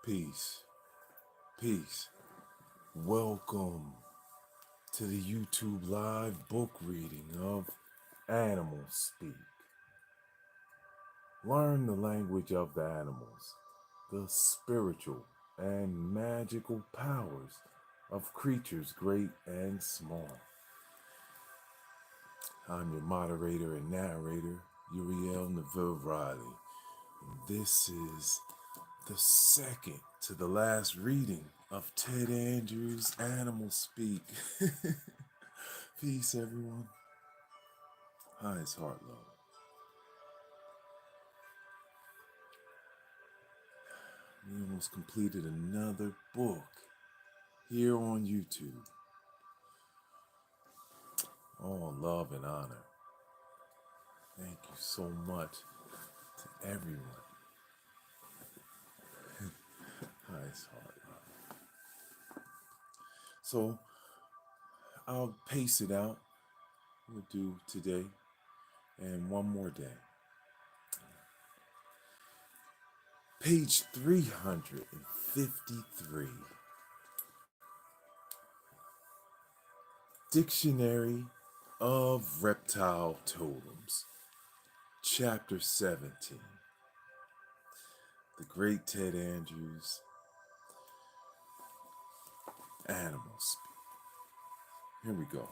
Peace, peace. Welcome to the YouTube live book reading of Animal Speak. Learn the language of the animals, the spiritual and magical powers of creatures great and small. I'm your moderator and narrator, Uriel Riley. This is the second to the last reading of Ted Andrews' Animal Speak. Peace, everyone. Highest heart love. We almost completed another book here on YouTube. All love and honor. Thank you so much to everyone. Highest heart love. So I'll pace it out. We'll do today and one more day. Page 353. Dictionary of Reptile Totems. Chapter 17. The great Ted Andrews, Animal Speak. Here we go.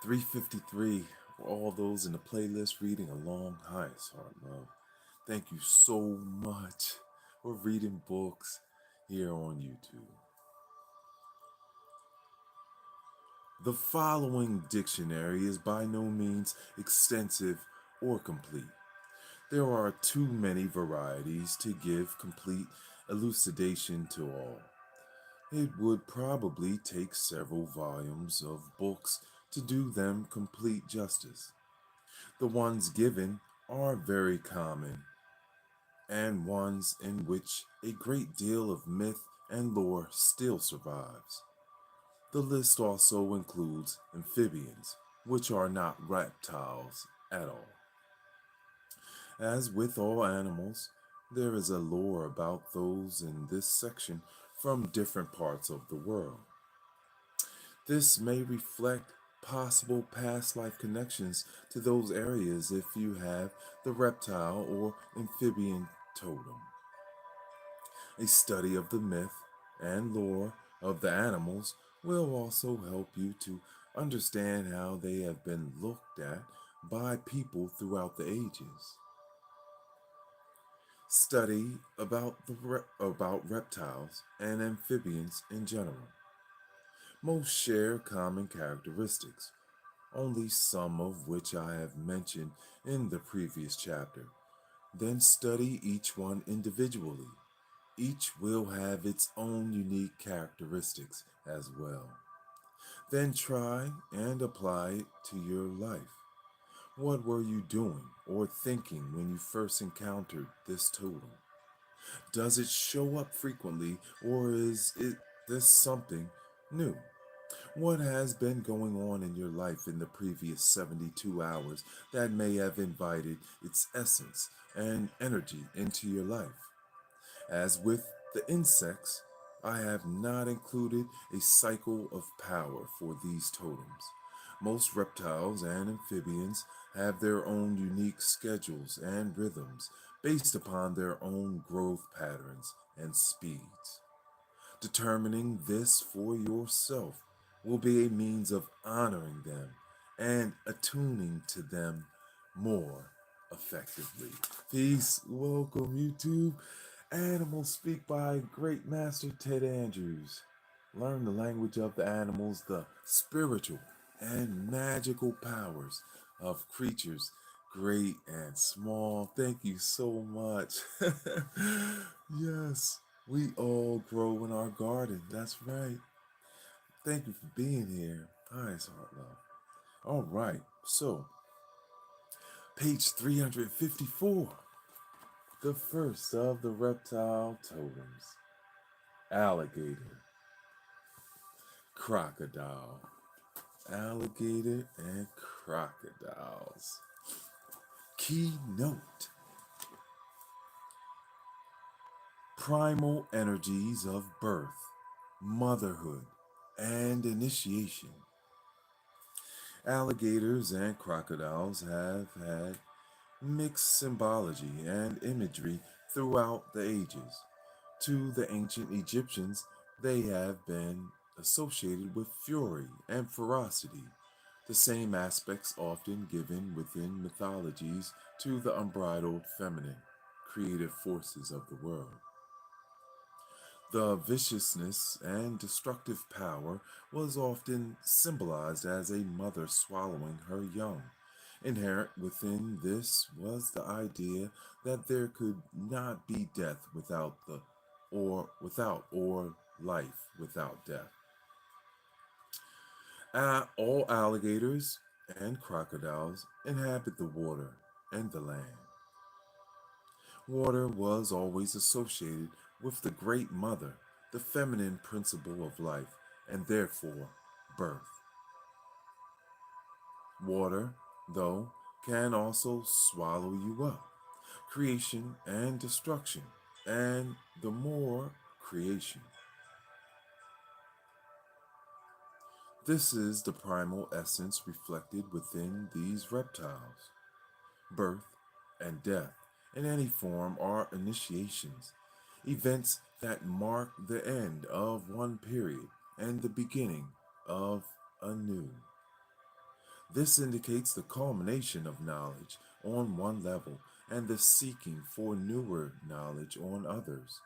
353 for all those in the playlist reading along. Highest heart love. Thank you so much for reading books here on YouTube. The following dictionary is by no means extensive or complete. There are too many varieties to give complete elucidation to all. It would probably take several volumes of books to do them complete justice. The ones given are very common, and ones in which a great deal of myth and lore still survives. The list also includes amphibians, which are not reptiles at all. As with all animals, there is a lore about those in this section from different parts of the world. This may reflect possible past life connections to those areas if you have the reptile or amphibian totem. A study of the myth and lore of the animals will also help you to understand how they have been looked at by people throughout the ages. Study about reptiles and amphibians in general. Most share common characteristics, only some of which I have mentioned in the previous chapter. Then study each one individually. Each will have its own unique characteristics as well. Then try and apply it to your life. What were you doing or thinking when you first encountered this totem? Does it show up frequently, or is this something new? What has been going on in your life in the previous 72 hours that may have invited its essence and energy into your life? As with the insects, I have not included a cycle of power for these totems. Most reptiles and amphibians have their own unique schedules and rhythms based upon their own growth patterns and speeds. Determining this for yourself will be a means of honoring them and attuning to them more effectively. Peace. Welcome, YouTube. Animal Speak by Great Master Ted Andrews. Learn the language of the animals, the spiritual and magical powers of creatures great and small. Thank you so much. Yes, we all grow in our garden. That's right. Thank you for being here. Highest heart love. All right, so page 354. The first of the reptile totems. Alligator. Crocodile. Alligator and crocodiles. Keynote. primal energies of birth, motherhood, and initiation. Alligators and crocodiles have had mixed symbology and imagery throughout the ages. To the ancient Egyptians, they have been associated with fury and ferocity, the same aspects often given within mythologies to the unbridled feminine, creative forces of the world. The viciousness and destructive power was often symbolized as a mother swallowing her young. Inherent within this was the idea that there could not be death without or life without death. All alligators and crocodiles inhabit the water and the land. Water was always associated with the Great Mother, the feminine principle of life, and therefore birth. Water, though, can also swallow you up, creation and destruction, and the more creation. This is the primal essence reflected within these reptiles. Birth and death in any form are initiations, events that mark the end of one period and the beginning of a new. This indicates the culmination of knowledge on one level and the seeking for newer knowledge on others.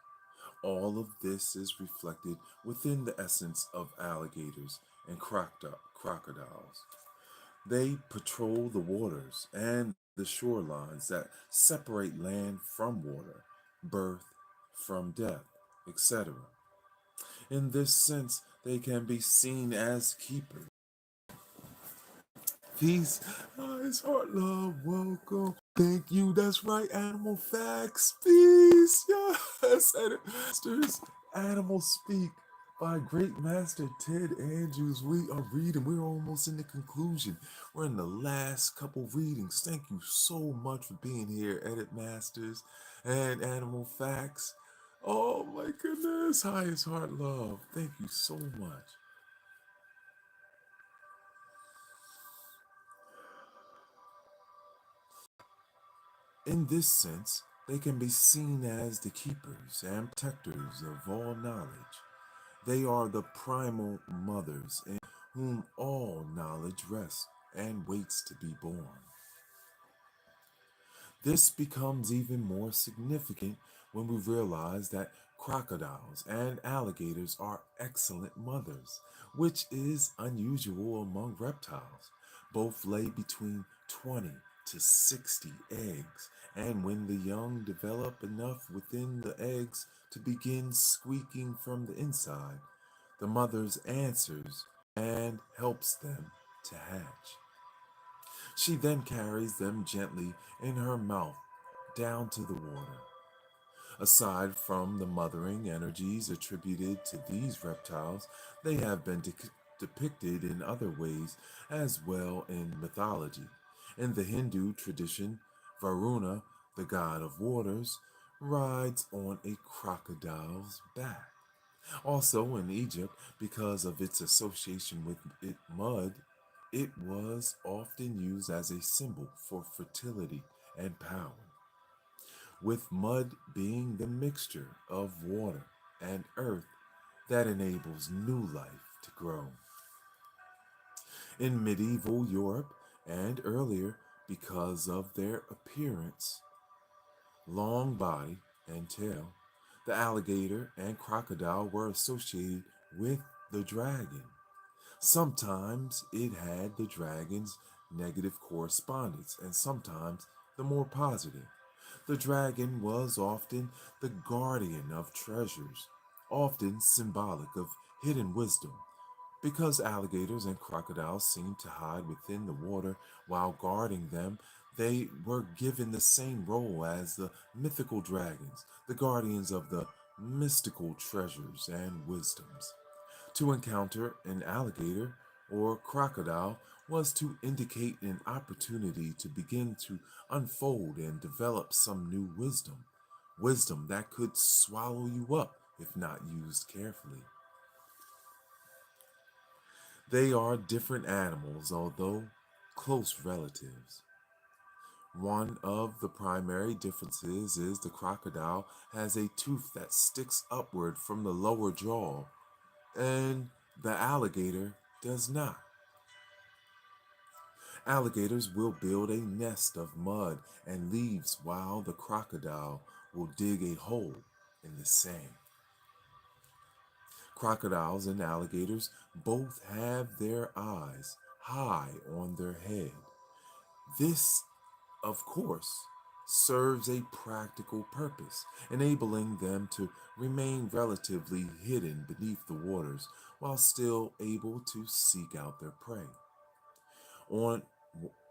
All of this is reflected within the essence of alligators and crocodiles. They patrol the waters and the shorelines that separate land from water, birth from death, etc. In this sense, they can be seen as keepers. Peace, eyes, heart, love, welcome. Thank you. That's right. Animal facts. Peace. Yes. Masters. Animal Speak by Great Master Ted Andrews. We are reading. We're almost in the conclusion. We're in the last couple readings. Thank you so much for being here, Edit Masters and Animal Facts. Oh my goodness. Highest heart love. Thank you so much. In this sense, they can be seen as the keepers and protectors of all knowledge. They are the primal mothers in whom all knowledge rests and waits to be born. This becomes even more significant when we realize that crocodiles and alligators are excellent mothers, which is unusual among reptiles. Both lay between 20 to 60 eggs, and when the young develop enough within the eggs to begin squeaking from the inside, the mother answers and helps them to hatch. She then carries them gently in her mouth down to the water. Aside from the mothering energies attributed to these reptiles, they have been depicted in other ways as well in mythology. In the Hindu tradition, Varuna, the god of waters, rides on a crocodile's back. Also in Egypt, because of its association with mud, it was often used as a symbol for fertility and power, with mud being the mixture of water and earth that enables new life to grow. In medieval Europe and earlier, because of their appearance, long body and tail, the alligator and crocodile were associated with the dragon. Sometimes it had the dragon's negative correspondence, and sometimes the more positive. The dragon was often the guardian of treasures, often symbolic of hidden wisdom. Because alligators and crocodiles seemed to hide within the water while guarding them, they were given the same role as the mythical dragons, the guardians of the mystical treasures and wisdoms. To encounter an alligator or crocodile was to indicate an opportunity to begin to unfold and develop some new wisdom, wisdom that could swallow you up if not used carefully. They are different animals, although close relatives. One of the primary differences is the crocodile has a tooth that sticks upward from the lower jaw, and the alligator does not. Alligators will build a nest of mud and leaves while the crocodile will dig a hole in the sand. Crocodiles and alligators both have their eyes high on their head. This, of course, serves a practical purpose, enabling them to remain relatively hidden beneath the waters while still able to seek out their prey. On,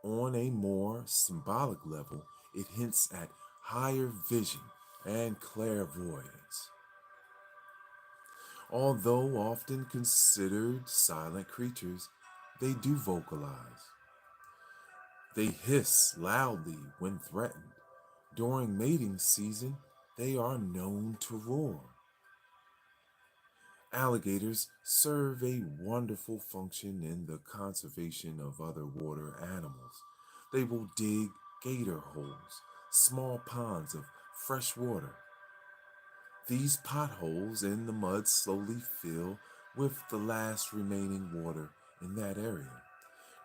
on a more symbolic level, it hints at higher vision and clairvoyance. Although often considered silent creatures, they do vocalize. They hiss loudly when threatened. During mating season, they are known to roar. Alligators serve a wonderful function in the conservation of other water animals. They will dig gator holes, small ponds of fresh water. These potholes in the mud slowly fill with the last remaining water in that area,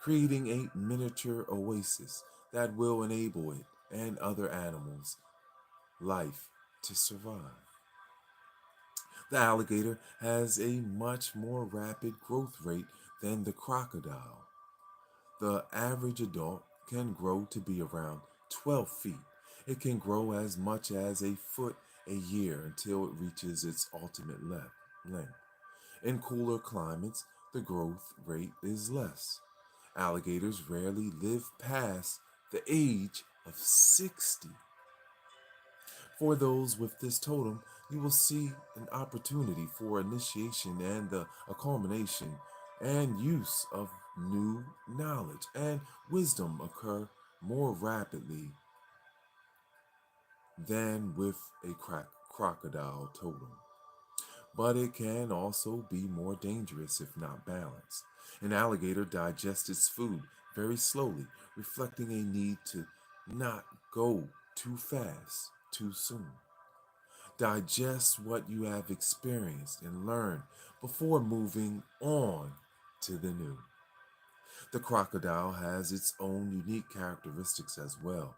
creating a miniature oasis that will enable it and other animals' life to survive. The alligator has a much more rapid growth rate than the crocodile. The average adult can grow to be around 12 feet. It can grow as much as a foot a year until it reaches its ultimate length. In cooler climates, the growth rate is less. Alligators rarely live past the age of 60. For those with this totem, you will see an opportunity for initiation and the culmination and use of new knowledge and wisdom occur more rapidly than with a crocodile totem. But it can also be more dangerous if not balanced. An alligator digests its food very slowly, reflecting a need to not go too fast too soon. Digest what you have experienced and learned before moving on to the new. The crocodile has its own unique characteristics as well.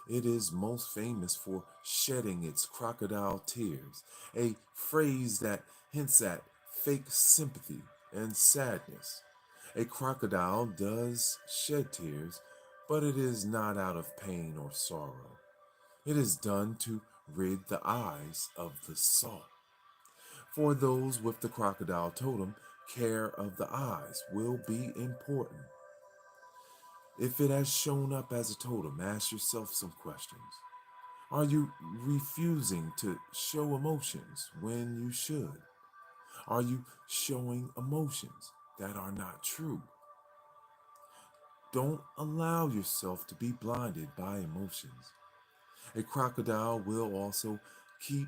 It is most famous for shedding its crocodile tears, a phrase that hints at fake sympathy and sadness. A crocodile does shed tears, but it is not out of pain or sorrow. It is done to rid the eyes of the salt. For those with the crocodile totem, care of the eyes will be important. If it has shown up as a totem, ask yourself some questions. Are you refusing to show emotions when you should? Are you showing emotions that are not true? Don't allow yourself to be blinded by emotions. A crocodile will also keep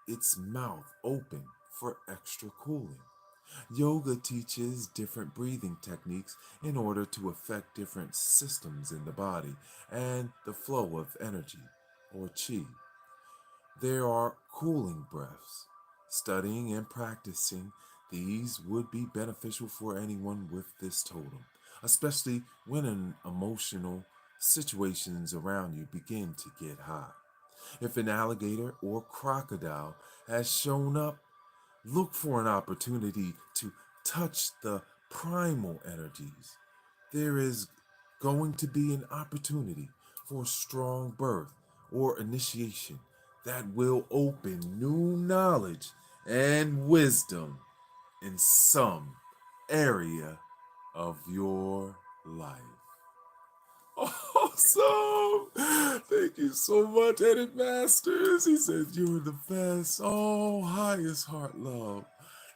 its mouth open for extra cooling. Yoga teaches different breathing techniques in order to affect different systems in the body and the flow of energy or chi. There are cooling breaths. Studying and practicing these would be beneficial for anyone with this totem, especially when emotional situations around you begin to get hot. If an alligator or crocodile has shown up, look for an opportunity to touch the primal energies. There is going to be an opportunity for strong birth or initiation that will open new knowledge and wisdom in some area of your life. Awesome! Thank you so much, Edit Masters. He says you're the best. Oh, highest heart love.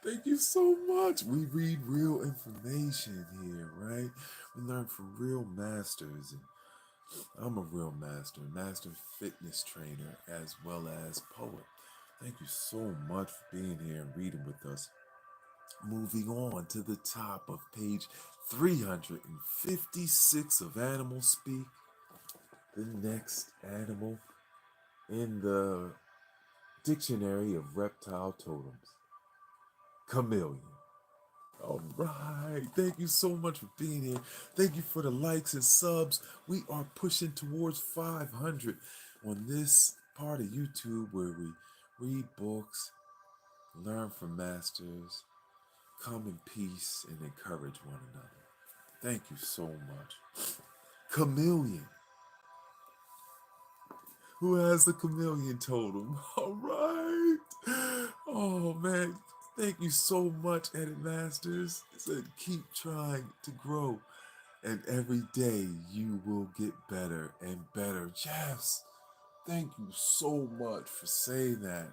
Thank you so much. We read real information here, right? We learn from real masters and I'm a real master fitness trainer, as well as poet. Thank you so much for being here and reading with us. Moving on to the top of page 356 of Animal Speak, the next animal in the Dictionary of Reptile Totems, Chameleon. All right. Thank you so much for being here. Thank you for the likes and subs. We are pushing towards 500 on this part of YouTube where we read books, learn from masters, come in peace, and encourage one another. Thank you so much. Chameleon. Who has the chameleon totem? All right. Oh, man. Thank you so much, Edit Masters. It said keep trying to grow. And every day you will get better and better. Yes. Thank you so much for saying that.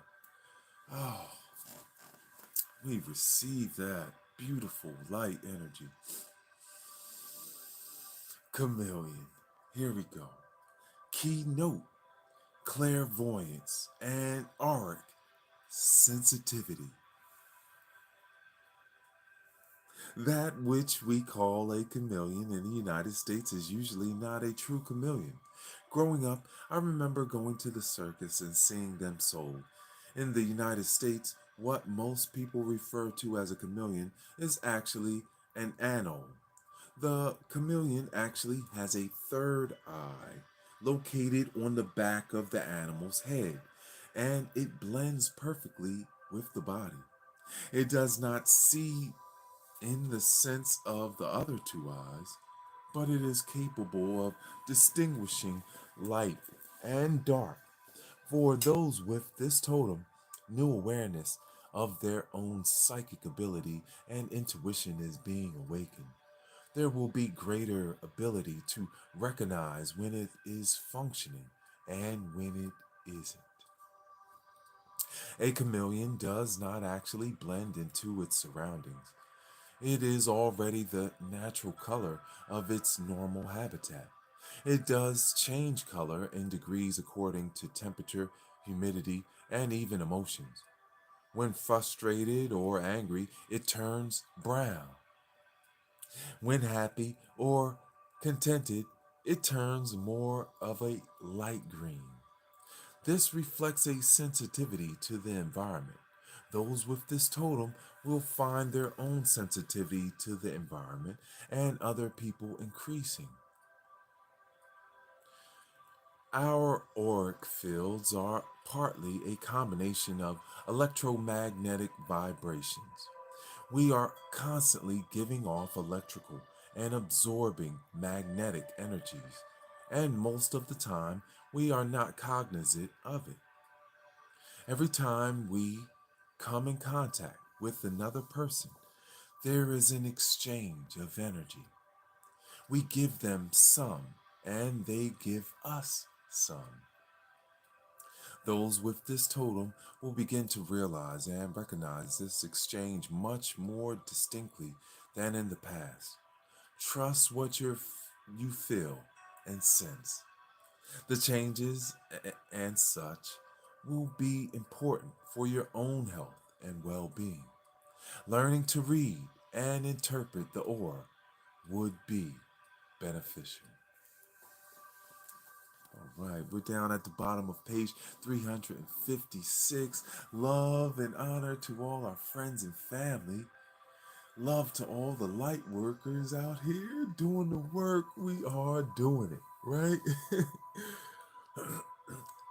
Oh, we received that beautiful light energy. Chameleon. Here we go. Keynote, clairvoyance, and auric sensitivity. That which we call a chameleon in the United States is usually not a true chameleon. Growing up, I remember going to the circus and seeing them sold. In the United States, what most people refer to as a chameleon is actually an anole. The chameleon actually has a third eye located on the back of the animal's head, and it blends perfectly with the body. It does not see in the sense of the other two eyes, but it is capable of distinguishing light and dark. For those with this totem, new awareness of their own psychic ability and intuition is being awakened. There will be greater ability to recognize when it is functioning and when it isn't. A chameleon does not actually blend into its surroundings. It is already the natural color of its normal habitat. It does change color in degrees according to temperature, humidity, and even emotions. When frustrated or angry, it turns brown. When happy or contented, it turns more of a light green. This reflects a sensitivity to the environment. Those with this totem will find their own sensitivity to the environment and other people increasing. Our auric fields are partly a combination of electromagnetic vibrations. We are constantly giving off electrical and absorbing magnetic energies, and most of the time we are not cognizant of it. Every time we come in contact with another person, there is an exchange of energy. We give them some, and they give us some. Those with this totem will begin to realize and recognize this exchange much more distinctly than in the past. Trust what you feel and sense. The changes and such will be important for your own health and well-being. Learning to read and interpret the aura would be beneficial. All right, we're down at the bottom of page 356. Love and honor to all our friends and family. Love to all the light workers out here doing the work. We are doing it, right?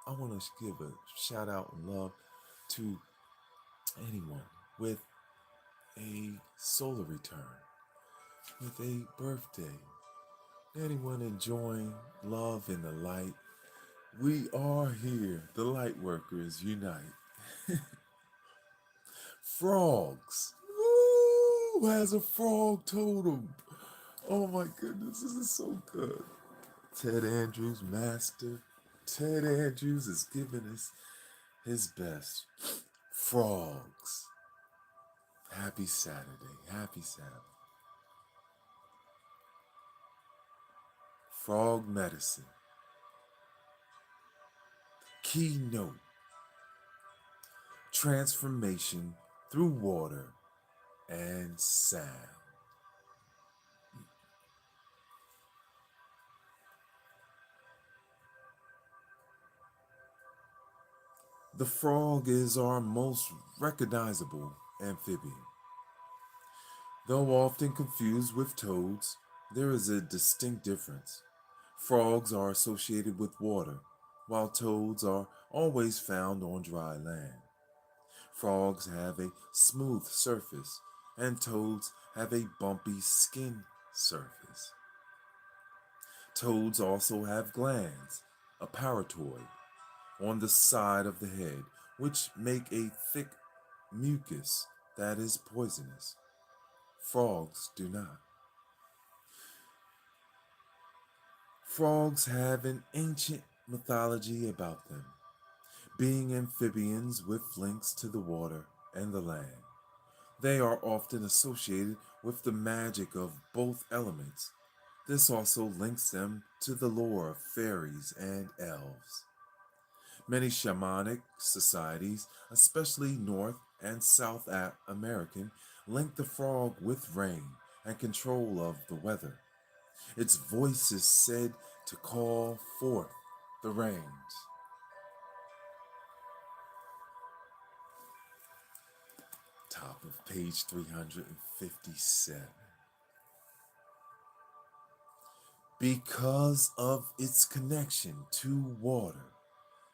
I want to give a shout out and love to anyone with a solar return, with a birthday, anyone enjoying love and the light. We are here. The light workers unite. Frogs. Woo! Has a frog totem. Oh my goodness, this is so good. Ted Andrews, master. Ted Andrews is giving us his best. Frogs. Happy Saturday. Happy Sabbath. Frog medicine. Keynote: transformation through water and sound. The frog is our most recognizable amphibian. Though often confused with toads, there is a distinct difference. Frogs are associated with water, while toads are always found on dry land. Frogs have a smooth surface, and toads have a bumpy skin surface. Toads also have glands, a parotoid, on the side of the head, which make a thick mucus that is poisonous. Frogs do not. Frogs have an ancient mythology about them, being amphibians with links to the water and the land. They are often associated with the magic of both elements. This also links them to the lore of fairies and elves. Many shamanic societies, especially North and South American, link the frog with rain and control of the weather. Its voice is said to call forth the rains. Top of page 357. Because of its connection to water,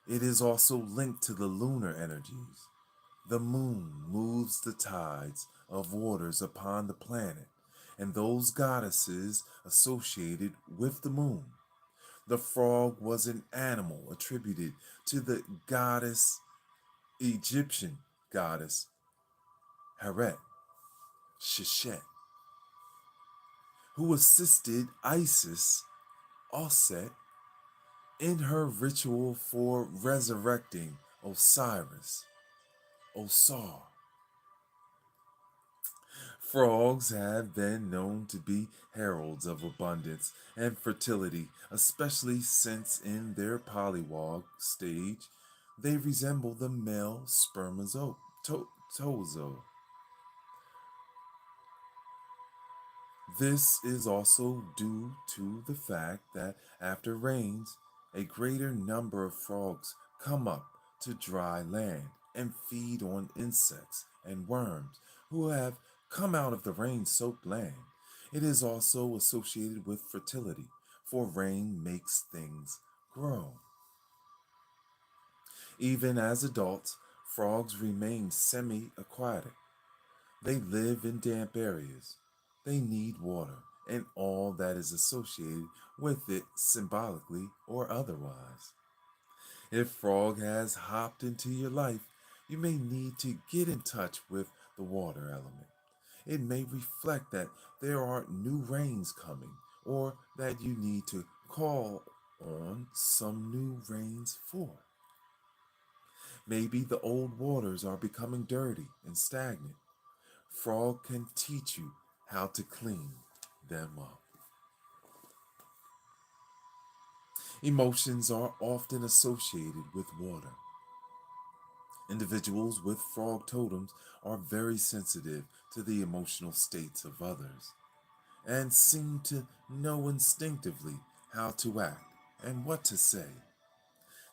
it is also linked to the lunar energies. The moon moves the tides of waters upon the planet, and those goddesses associated with the moon. The frog was an animal attributed to the goddess, Egyptian goddess Heret, Sheshet, who assisted Isis, Osset, in her ritual for resurrecting Osiris, Osar. Frogs have been known to be heralds of abundance and fertility, especially since in their polywog stage they resemble the male spermatozoa. This is also due to the fact that after rains, a greater number of frogs come up to dry land and feed on insects and worms who have come out of the rain soaked land. It is also associated with fertility, for rain makes things grow. Even as adults, frogs remain semi aquatic. They live in damp areas. They need water and all that is associated with it symbolically or otherwise. If frog has hopped into your life, you may need to get in touch with the water element. It may reflect that there are new rains coming or that you need to call on some new rains for. Maybe the old waters are becoming dirty and stagnant. Frog can teach you how to clean them up. Emotions are often associated with water. Individuals with frog totems are very sensitive to the emotional states of others and seem to know instinctively how to act and what to say.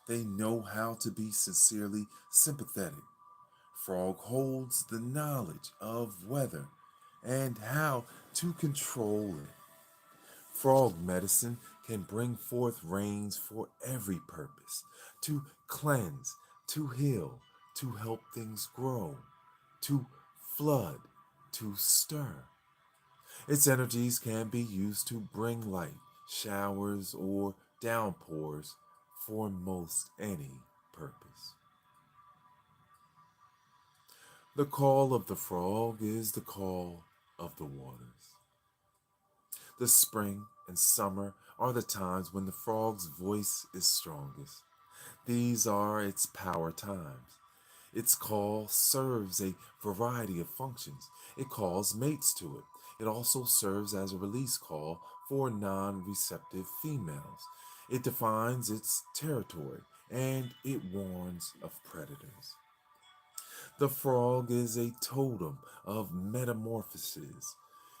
They know how to be sincerely sympathetic. Frog holds the knowledge of weather and how to control it. Frog medicine can bring forth rains for every purpose: to cleanse, to heal, to help things grow, to flood, to stir. Its energies can be used to bring light, showers, or downpours for most any purpose. The call of the frog is the call of the waters. The spring and summer are the times when the frog's voice is strongest. These are its power times. Its call serves a variety of functions. It calls mates to it. It also serves as a release call for non receptive females. It defines its territory and it warns of predators. The frog is a totem of metamorphosis.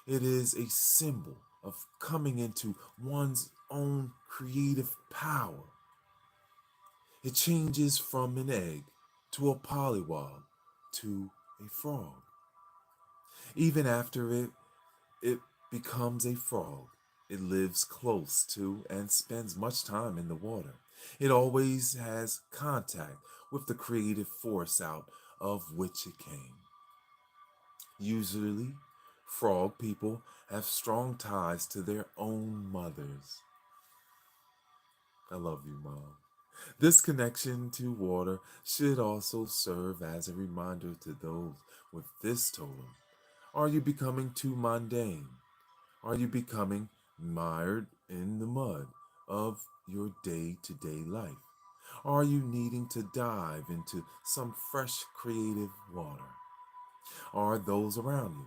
It is a symbol of coming into one's own creative power. It changes from an egg to a pollywog to a frog. Even after it becomes a frog, it lives close to and spends much time in the water. It always has contact with the creative force out of which it came. Usually, frog people have strong ties to their own mothers. I love you, Mom. This connection to water should also serve as a reminder to those with this totem. Are you becoming too mundane? Are you becoming mired in the mud of your day to day life? Are you needing to dive into some fresh creative water? Are those around you?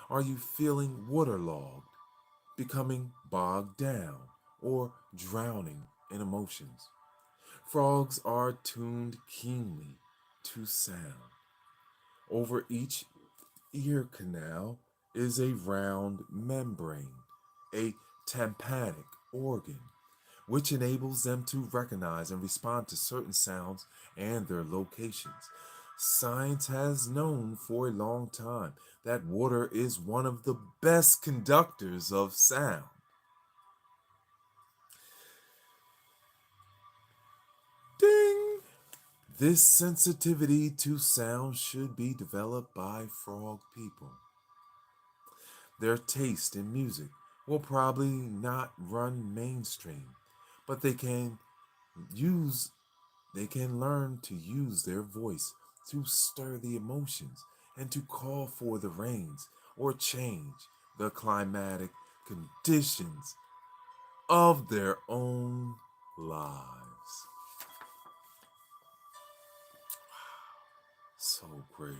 Are you feeling waterlogged, becoming bogged down, or drowning in emotions? Frogs are tuned keenly to sound. Over each ear canal is a round membrane, a tympanic organ, which enables them to recognize and respond to certain sounds and their locations. Science has known for a long time that water is one of the best conductors of sound. Ding! This sensitivity to sound should be developed by frog people. Their taste in music will probably not run mainstream, but use they can learn to use their voice to stir the emotions and to call for the rains or change the climatic conditions of their own lives. So great.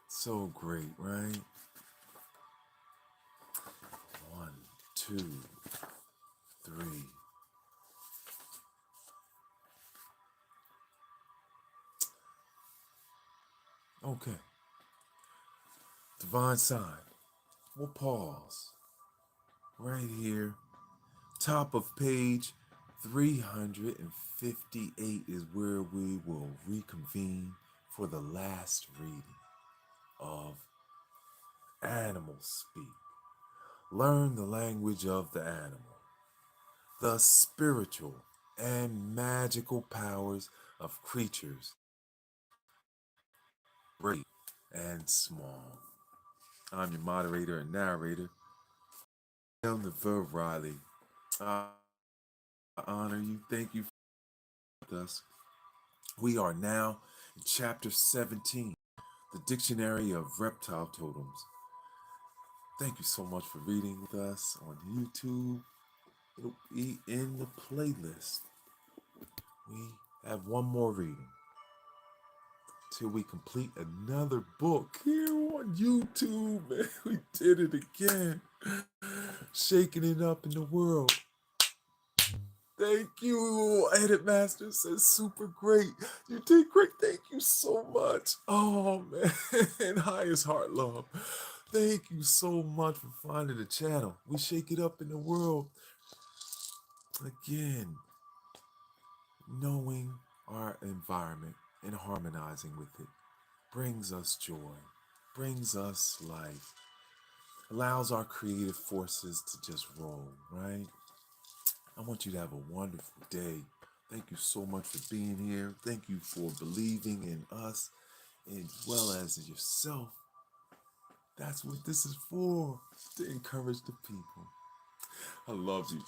So great, right? One, two, three. Okay. Divine sign. We'll pause right here. Top of page 358 is where we will reconvene for the last reading of Animal Speak. Learn the language of the animal, the spiritual and magical powers of creatures, great and small. I'm your moderator and narrator, Uriel Riley. I honor you. Thank you for us. We are now in chapter 17, the Dictionary of Reptile Totems. Thank you so much for reading with us on YouTube. It'll be in the playlist. We have one more reading till we complete another book here on YouTube. Man, we did it again. Shaking it up in the world. Thank you, Edit Master says super great. You did great. Thank you so much. Oh man, highest heart love. Thank you so much for finding the channel. We shake it up in the world again, knowing our environment and harmonizing with it brings us joy, brings us life, allows our creative forces to just roll, right? I want you to have a wonderful day. Thank you so much for being here. Thank you for believing in us as well as in yourself. That's what this is for, to encourage the people. I love you.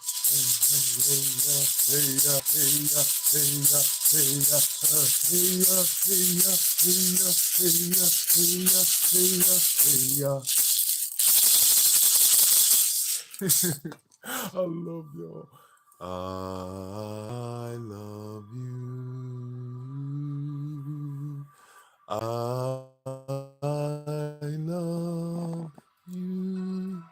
I love y'all. I love you. I love you.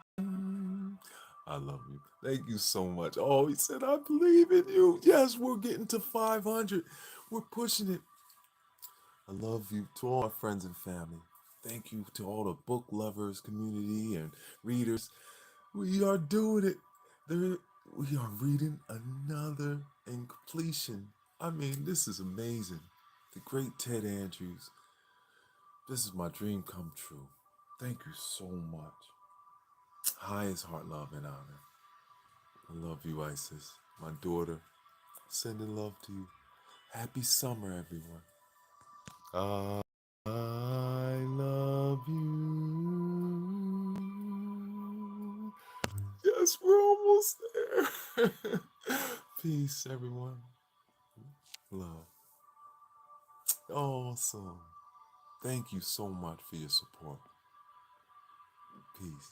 love you. Thank you so much. Oh, he said, I believe in you. Yes, we're getting to 500. We're pushing it. I love you to all my friends and family. Thank you to all the book lovers, community, and readers. We are doing it. We are reading another in completion. I mean, this is amazing. The great Ted Andrews. This is my dream come true. Thank you so much. Highest heart, love, and honor. I love you, Isis, my daughter. Sending love to you. Happy summer, everyone. I love you. Yes, we're almost there. Peace, everyone. Love. Awesome. Thank you so much for your support. Peace.